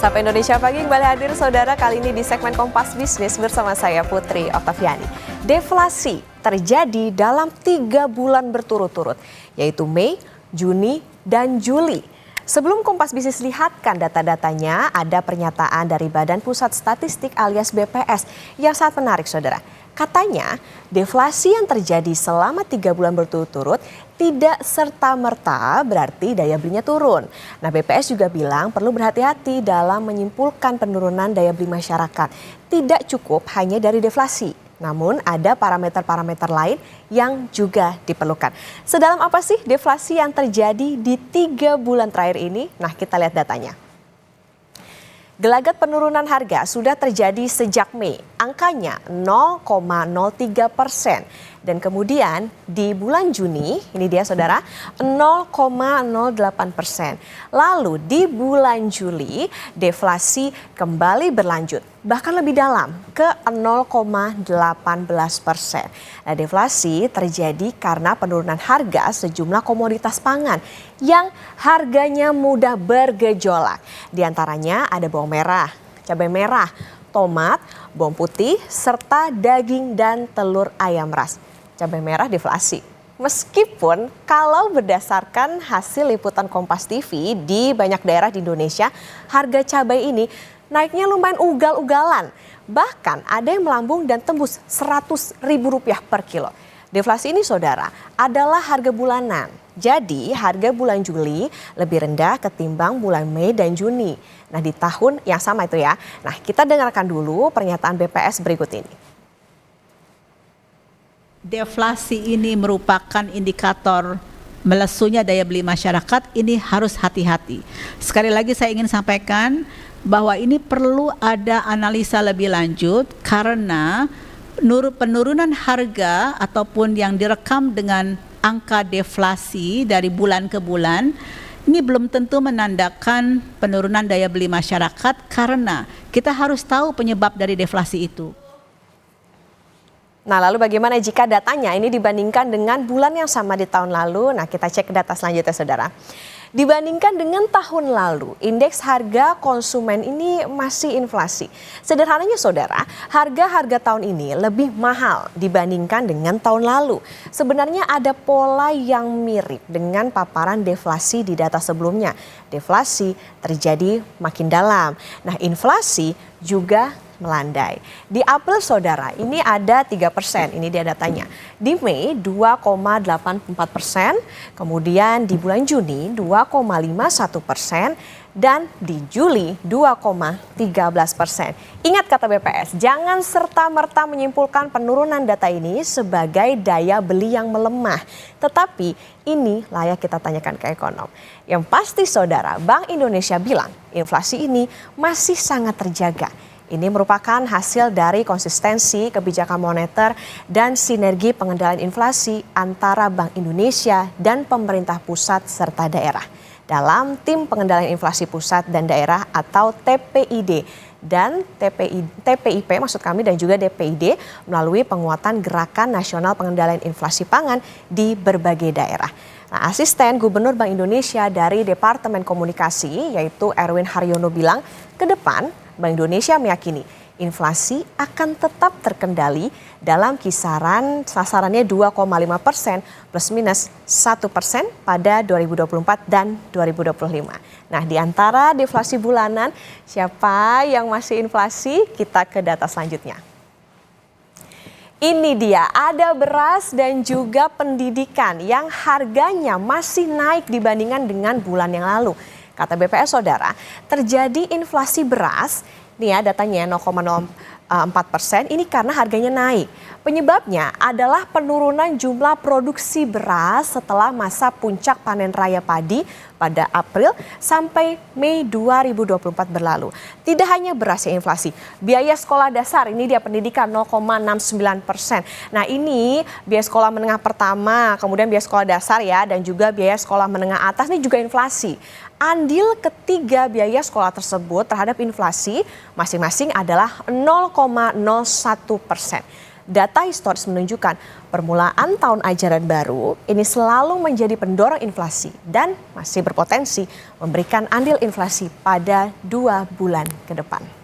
Sapa Indonesia Pagi kembali hadir saudara, kali ini di segmen Kompas Bisnis bersama saya Putri Oktaviani. Deflasi terjadi dalam 3 bulan berturut-turut, yaitu Mei, Juni, dan Juli. Sebelum Kompas Bisnis lihatkan data-datanya, ada pernyataan dari Badan Pusat Statistik alias BPS yang sangat menarik saudara. Katanya, deflasi yang terjadi selama 3 bulan berturut-turut tidak serta-merta berarti daya belinya turun. Nah, BPS juga bilang perlu berhati-hati dalam menyimpulkan penurunan daya beli masyarakat. Tidak cukup hanya dari deflasi, namun ada parameter-parameter lain yang juga diperlukan. Sedalam apa sih deflasi yang terjadi di 3 bulan terakhir ini? Nah, kita lihat datanya. Gelagat penurunan harga sudah terjadi sejak Mei, angkanya 0,03%. Dan kemudian di bulan Juni, ini dia saudara, 0,08%. Lalu di bulan Juli, deflasi kembali berlanjut, bahkan lebih dalam ke 0,18%. Nah, deflasi terjadi karena penurunan harga sejumlah komoditas pangan yang harganya mudah bergejolak. Di antaranya ada bawang merah, cabai merah, tomat, bawang putih, serta daging dan telur ayam ras. Cabai merah deflasi. Meskipun kalau berdasarkan hasil liputan Kompas TV di banyak daerah di Indonesia, harga cabai ini naiknya lumayan ugal-ugalan. Bahkan ada yang melambung dan tembus Rp100.000 per kilo. Deflasi ini saudara adalah harga bulanan. Jadi harga bulan Juli lebih rendah ketimbang bulan Mei dan Juni. Nah, di tahun yang sama itu ya. Nah, kita dengarkan dulu pernyataan BPS berikut ini. Deflasi ini merupakan indikator melesunya daya beli masyarakat, ini harus hati-hati. Sekali lagi saya ingin sampaikan bahwa ini perlu ada analisa lebih lanjut karena penurunan harga ataupun yang direkam dengan angka deflasi dari bulan ke bulan ini belum tentu menandakan penurunan daya beli masyarakat karena kita harus tahu penyebab dari deflasi itu. Nah, lalu bagaimana jika datanya ini dibandingkan dengan bulan yang sama di tahun lalu? Nah, kita cek data selanjutnya saudara. Dibandingkan dengan tahun lalu, indeks harga konsumen ini masih inflasi. Sederhananya saudara, harga-harga tahun ini lebih mahal dibandingkan dengan tahun lalu. Sebenarnya ada pola yang mirip dengan paparan deflasi di data sebelumnya. Deflasi terjadi makin dalam. Nah, inflasi juga melandai. Di April saudara ini ada 3%, ini dia datanya. Di Mei 2,84%, kemudian di bulan Juni 2,51% dan di Juli 2,13%. Ingat kata BPS, jangan serta-merta menyimpulkan penurunan data ini sebagai daya beli yang melemah. Tetapi ini layak kita tanyakan ke ekonom. Yang pasti saudara, Bank Indonesia bilang inflasi ini masih sangat terjaga. Ini merupakan hasil dari konsistensi kebijakan moneter dan sinergi pengendalian inflasi antara Bank Indonesia dan pemerintah pusat serta daerah. Dalam Tim Pengendalian Inflasi Pusat dan Daerah atau TPID dan TPIP maksud kami dan juga DPID melalui penguatan Gerakan Nasional Pengendalian Inflasi Pangan di berbagai daerah. Nah, Asisten Gubernur Bank Indonesia dari Departemen Komunikasi yaitu Erwin Haryono bilang ke depan Bank Indonesia meyakini inflasi akan tetap terkendali dalam kisaran sasarannya 2,5% plus minus 1% pada 2024 dan 2025. Nah, di antara deflasi bulanan, siapa yang masih inflasi? Kita ke data selanjutnya. Ini dia, ada beras dan juga pendidikan yang harganya masih naik dibandingkan dengan bulan yang lalu. Kata BPS saudara, terjadi inflasi beras, nih ya datanya 0,04%, ini karena harganya naik. Penyebabnya adalah penurunan jumlah produksi beras setelah masa puncak panen raya padi pada April sampai Mei 2024 berlalu. Tidak hanya beras yang inflasi, biaya sekolah dasar ini dia pendidikan 0,69%. Nah, ini biaya sekolah menengah pertama, kemudian biaya sekolah dasar ya, dan juga biaya sekolah menengah atas ini juga inflasi. Andil ketiga biaya sekolah tersebut terhadap inflasi masing-masing adalah 0,01%. Data historis menunjukkan permulaan tahun ajaran baru ini selalu menjadi pendorong inflasi dan masih berpotensi memberikan andil inflasi pada 2 bulan ke depan.